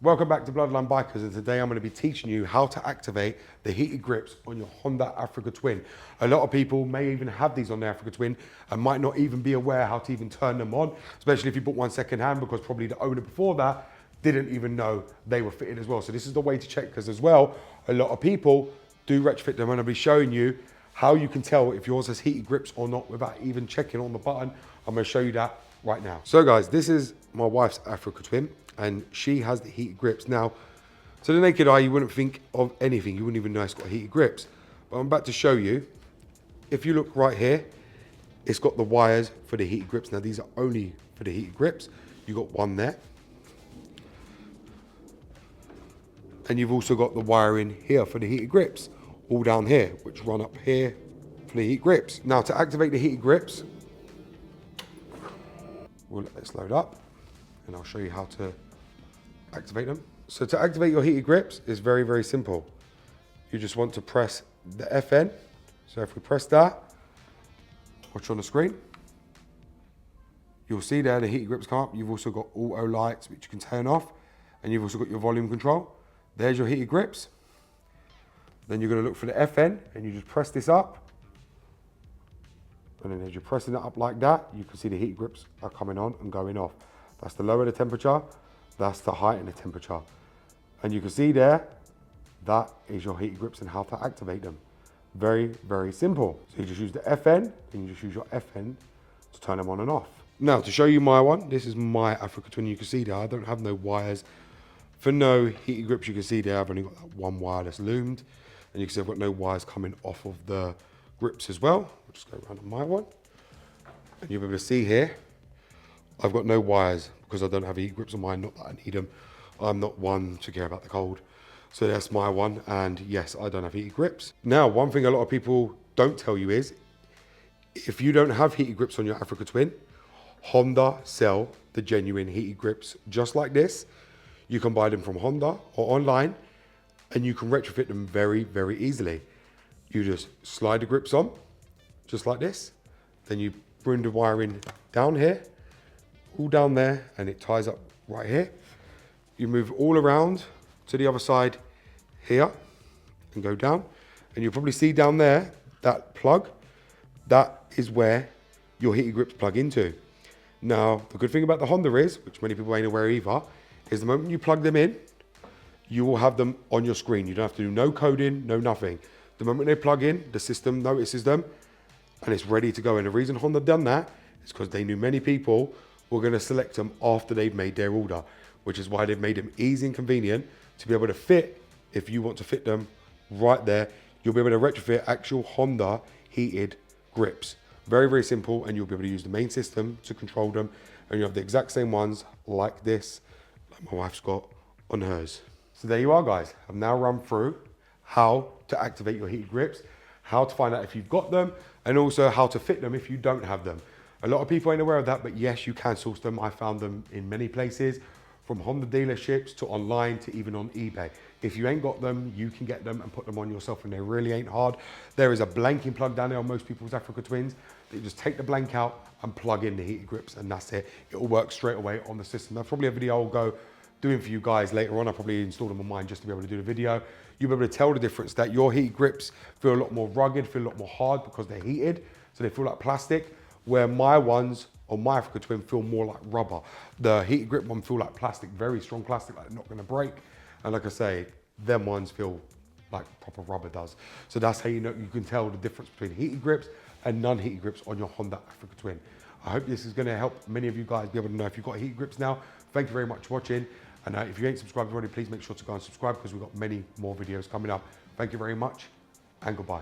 Welcome back to Bloodline Bikers, and today I'm going to be teaching you how to activate the heated grips on your Honda Africa Twin. A lot of people may even have these on their Africa Twin and might not even be aware how to even turn them on, especially if you bought one second hand, because probably the owner before that didn't even know they were fitted as well. So this is the way to check, because as well, a lot of people do retrofit them, and I'll be showing you how you can tell if yours has heated grips or not without even checking on the button. I'm going to show you that right now. So guys, this is my wife's Africa Twin, and she has the heated grips. Now, to the naked eye, you wouldn't think of anything. You wouldn't even know it's got heated grips. But I'm about to show you. If you look right here, it's got the wires for the heated grips. Now, these are only for the heated grips. You got one there. And you've also got the wiring here for the heated grips, all down here, which run up here for the heated grips. Now, to activate the heated grips, we'll let this load up, and I'll show you how to activate them. So to activate your heated grips is very, very simple. You just want to press the FN. So if we press that, watch on the screen, you'll see there the heated grips come up. You've also got auto lights, which you can turn off, and you've also got your volume control. There's your heated grips. Then you're going to look for the FN, and you just press this up. And then as you're pressing it up like that, you can see the heated grips are coming on and going off. That's the lower the temperature, that's the height in the temperature. And you can see there, that is your heated grips and how to activate them. Very, very simple. So you just use the FN, and you just use your FN to turn them on and off. Now, to show you my one, this is my Africa Twin. You can see there, I don't have no wires. For no heated grips, you can see there, I've only got that one wire that's loomed. And you can see I've got no wires coming off of the grips as well. I'll just go around on my one. And you'll be able to see here, I've got no wires because I don't have heat grips on mine, not that I need them. I'm not one to care about the cold. So that's my one, and yes, I don't have heated grips. Now, one thing a lot of people don't tell you is, if you don't have heated grips on your Africa Twin, Honda sell the genuine heated grips just like this. You can buy them from Honda or online, and you can retrofit them very, very easily. You just slide the grips on, just like this. Then you bring the wiring down here, all down there, and it ties up right here. You move all around to the other side here and go down. And you'll probably see down there, that plug, that is where your heated grips plug into. Now, the good thing about the Honda is, which many people ain't aware either, is the moment you plug them in, you will have them on your screen. You don't have to do no coding, no nothing. The moment they plug in, the system notices them and it's ready to go. And the reason Honda done that is because they knew many people were going to select them after they've made their order, which is why they've made them easy and convenient to be able to fit. If you want to fit them right there, you'll be able to retrofit actual Honda heated grips. Very, very simple, and you'll be able to use the main system to control them, and you have the exact same ones like this, like my wife's got on hers. So there you are, guys. I've now run through how to activate your heated grips, how to find out if you've got them, and also how to fit them if you don't have them. A lot of people ain't aware of that, but yes, you can source them. I found them in many places, from Honda dealerships to online to even on eBay. If you ain't got them, you can get them and put them on yourself, and they really ain't hard. There is a blanking plug down there on most people's Africa Twins. You just take the blank out and plug in the heated grips, and that's it. It'll work straight away on the system. That's probably a video I'll go doing for you guys later on. I'll probably install them on mine just to be able to do the video. You'll be able to tell the difference that your heated grips feel a lot more rugged, feel a lot more hard because they're heated. So they feel like plastic, where my ones on my Africa Twin feel more like rubber. The heated grip one feel like plastic, very strong plastic, like they're not gonna break. And like I say, them ones feel like proper rubber does. So that's how you know, you can tell the difference between heated grips and non-heated grips on your Honda Africa Twin. I hope this is gonna help many of you guys be able to know if you've got heated grips now. Thank you very much for watching. And if you ain't subscribed already, please make sure to go and subscribe, because we've got many more videos coming up. Thank you very much, and goodbye.